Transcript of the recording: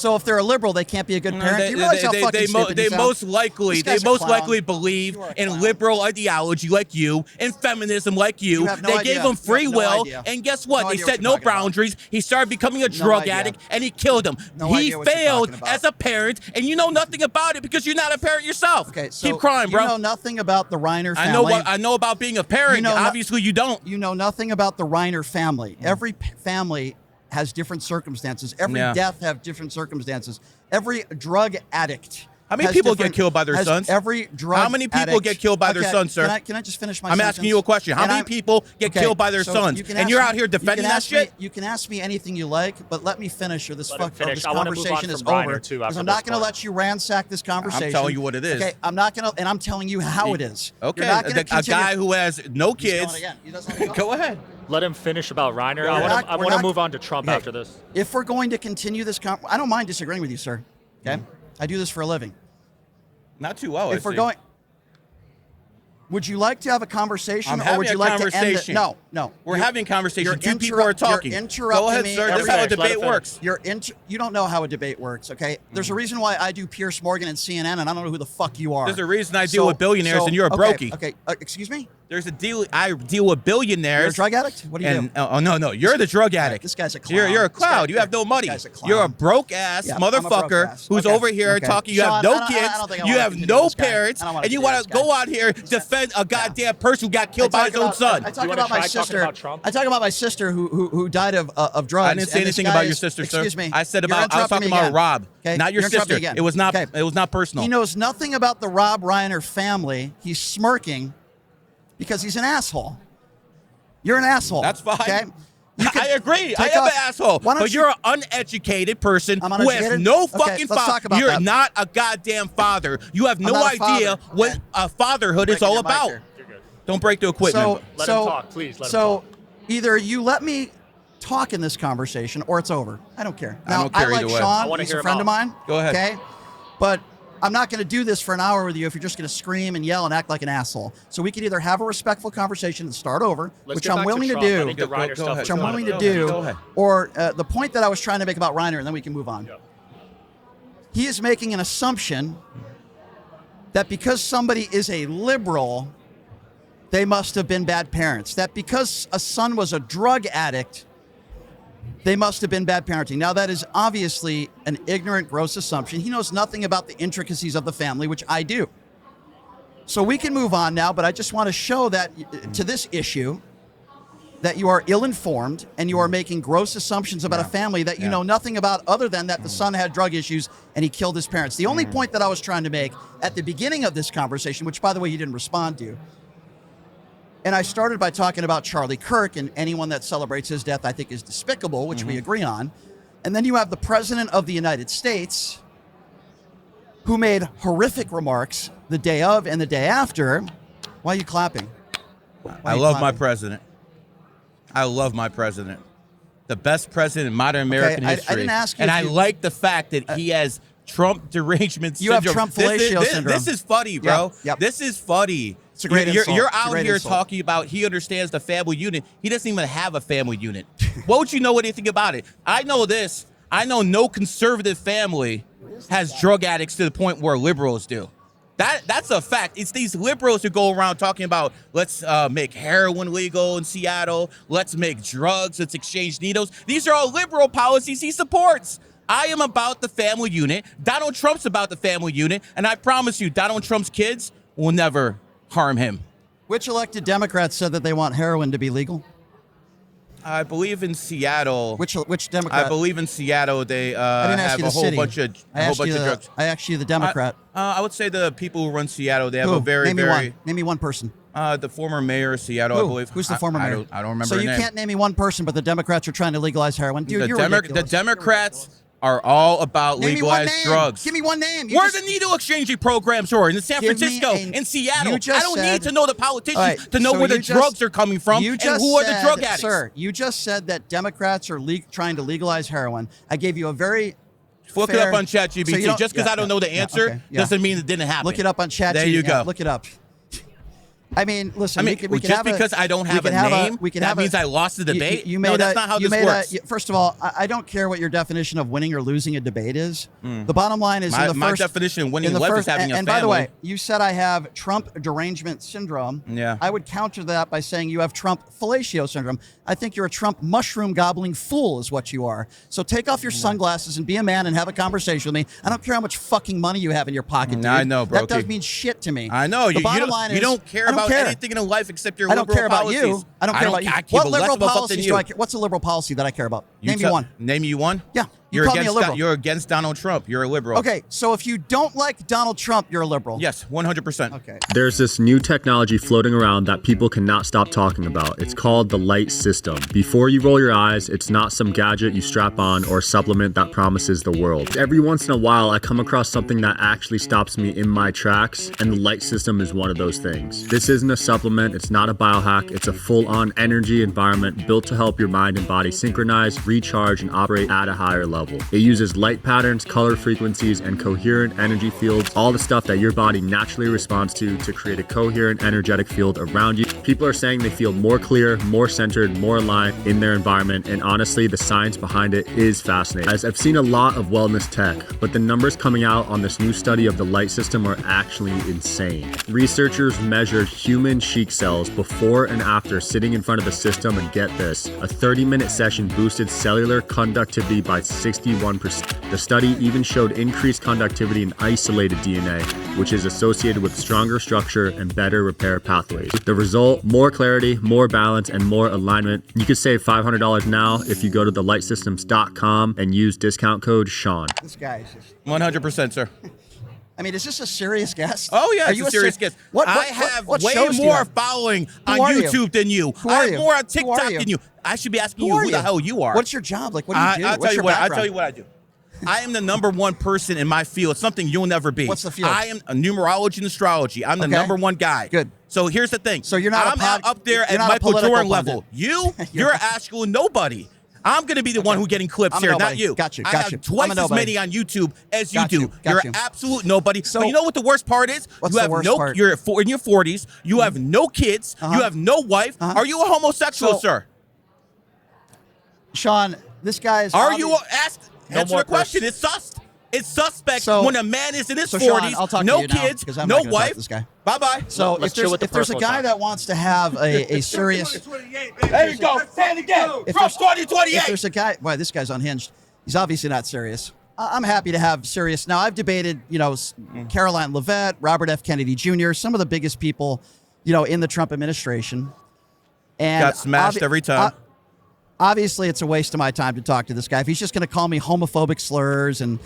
So if they're a liberal, they can't be a good parent. You realize how fucking stupid you sound? Most likely believe in liberal ideology like you, and feminism like you. They gave him free will, and guess what? They set no boundaries. He started becoming a drug addict, and he killed him. He failed as a parent, and you know nothing about it because you're not a parent yourself. Okay, so keep crying, bro. You know nothing about the Reiner family. I know about being a parent. Obviously, you don't. You know nothing about the Reiner family. Every family has different circumstances. Every death have different circumstances. Every drug addict. How many people get killed by their sons? Every drug How many people get killed by their sons, sir? Can I just finish my I'm sentence? asking you a question. How many people get killed by their sons? And you're out here defending that shit? You can ask me anything you like, but let me finish or this conversation is over. Because I'm not going to let you ransack this conversation. I'm telling you what it is. Okay, I'm not going to, and I'm telling you how it is. Okay, a guy who has no kids. Go ahead. Let him finish about Reiner. I want to move on to Trump after this. If we're going to continue this, I don't mind disagreeing with you, sir. Okay, I do this for a living. Not too well. If we're going, would you like to have a conversation, or would you like to end it? No. We're having conversation. Two people are talking. You're interrupting Go ahead, me. sir. This is how a debate works. You don't know how a debate works, okay? There's a reason why I do Pierce Morgan and CNN, and I don't know who the fuck you are. There's a reason I deal with billionaires, and you're a brokey. Okay. Excuse me? There's a deal. I deal with billionaires. You're a drug addict? What do you do? Oh, no. You're the drug addict. This guy's a clown. You're a clown. You have no money. You're a broke-ass motherfucker who's over here talking. You have no kids. You have no parents. And you want to go out here defend a goddamn person who got killed by his own son. I talk about my sister. I talk about my sister who died of drugs. I didn't say anything about your sister, sir. Excuse me. I was talking about Rob, not your sister. It was not personal. He knows nothing about the Rob Reiner family. He's smirking because he's an asshole. You're an asshole. That's fine. Okay? I agree. I am an asshole. But you're an uneducated person who has no fucking father. You're not a goddamn father. You have no idea what fatherhood is all about. Don't break the equipment. Let him talk, please. Let him talk. Either you let me talk in this conversation or it's over. I don't care. Now, I don't care like either way. Sean. He's a friend of mine. Go ahead. Okay? But I'm not going to do this for an hour with you if you're just going to scream and yell and act like an asshole. So we could either have a respectful conversation and start over, which I'm willing to do, or the point that I was trying to make about Reiner, and then we can move on. He is making an assumption that because somebody is a liberal, they must have been bad parents. That because a son was a drug addict, they must have been bad parenting. Now, that is obviously an ignorant, gross assumption. He knows nothing about the intricacies of the family, which I do. So we can move on now, but I just want to show that to this issue that you are ill-informed and you are making gross assumptions about a family that you know nothing about other than that the son had drug issues and he killed his parents. The only point that I was trying to make at the beginning of this conversation, which, by the way, you didn't respond to, and I started by talking about Charlie Kirk, and anyone that celebrates his death I think is despicable, which we agree on. And then you have the President of the United States who made horrific remarks the day of and the day after. Why are you clapping? I love my president. I love my president. The best president in modern American history. I didn't ask you. And I like the fact that he has Trump derangement syndrome. You have Trump fellatio syndrome. This is funny, bro. Yep. This is funny. It's a great insult. You're out here talking about he understands the family unit. He doesn't even have a family unit. What would you know anything about it? I know this. I know no conservative family has drug addicts to the point where liberals do. That's a fact. It's these liberals who go around talking about let's make heroin legal in Seattle. Let's make drugs. Let's exchange needles. These are all liberal policies he supports. I am about the family unit. Donald Trump's about the family unit. And I promise you, Donald Trump's kids will never harm him. Which elected Democrats said that they want heroin to be legal? I believe in Seattle. Which Democrat? I believe in Seattle. They have a whole bunch of drugs. I asked you the Democrat. I would say the people who run Seattle. They have Who? a very Name me one person. The former mayor of Seattle, I believe. Who's the former mayor? I don't remember. So her you name. can't name me one person, but the Democrats are trying to legalize heroin. Dude, you're ridiculous. The Democrats are all about legalized drugs. Give me one name. Where the needle exchanging programs are in San Francisco, in Seattle. I don't need to know the politicians to know where the drugs are coming from and who are the drug addicts. Sir, you just said that Democrats are trying to legalize heroin. I gave you a very Look it up on ChatGPT. So just because I don't know the answer doesn't mean it didn't happen. Look it up on ChatGPT. There you go. Look it up. I mean, listen. I mean, we can just have because I don't have a name, that means I lost the debate. No, that's not how this works. First of all, I don't care what your definition of winning or losing a debate is. The bottom line is my definition of winning in life is having a family. And by the way, you said I have Trump derangement syndrome. Yeah. I would counter that by saying you have Trump fellatio syndrome. I think you're a Trump mushroom gobbling fool is what you are. So take off your sunglasses and be a man and have a conversation with me. I don't care how much fucking money you have in your pocket, dude. I know, bro. That does mean shit to me. I know. The bottom line is you don't care about anything in life except your liberal policies. I don't care about you. What liberal policies do I care? What's a liberal policy that I care about? Name me one. Name you one? Yeah. You're call me a liberal. You're against Donald Trump. You're a liberal. Okay, so if you don't like Donald Trump, you're a liberal. Yes, 100%. Okay. There's this new technology floating around that people cannot stop talking about. It's called the light system. Before you roll your eyes, it's not some gadget you strap on or supplement that promises the world. Every once in a while, I come across something that actually stops me in my tracks, and the light system is one of those things. This isn't a supplement, it's not a biohack, it's a full-on energy environment built to help your mind and body synchronize, recharge, and operate at a higher level. It uses light patterns, color frequencies, and coherent energy fields, all the stuff that your body naturally responds to create a coherent energetic field around you. People are saying they feel more clear, more centered, more aligned in their environment, and honestly, the science behind it is fascinating. As I've seen a lot of wellness tech, but the numbers coming out on this new study of the light system are actually insane. Researchers measured human sheik cells before and after sitting in front of the system, and get this, a 30-minute session boosted cellular conductivity by 61%. The study even showed increased conductivity in isolated DNA, which is associated with stronger structure and better repair pathways. The result, more clarity, more balance, and more alignment. You could save $500 now if you go to thelightsystems.com and use discount code Sean. This guy is just... 100%, sir. I mean, is this a serious guest? Oh, yeah, Are it's you a serious guest. I have way more following on YouTube than you. I have more on TikTok than you. I should be asking you who the hell you are. What's your job? Like, what do you do? I'll tell you what I do. I am the #1 person in my field, something you'll never be. What's the field? I am a numerology and astrology. I'm the #1 guy. Good. So here's the thing. So you're not I'm up there at Michael Jordan level. You're actual nobody. I'm going to be the one who's getting clips here, not you. Got you. I have twice as many on YouTube as you do. You're an absolute nobody. So you know what the worst part is? What's the worst part? You're in your 40s. You have no kids. You have no wife. Are you a homosexual, sir? Sean, this guy is... Are you... Answer the question. It's sus. It's suspect when a man is in his 40s, Sean, no kids, no wife. Bye-bye. So if there's a guy that wants to have a serious... There you go. Say it again. Trump 2028. If there's a guy... Well, this guy's unhinged. He's obviously not serious. I'm happy to have serious... Now, I've debated, Caroline Leavitt, Robert F. Kennedy Jr., some of the biggest people, in the Trump administration. And got smashed every time. Obviously, it's a waste of my time to talk to this guy. If he's just going to call me homophobic slurs and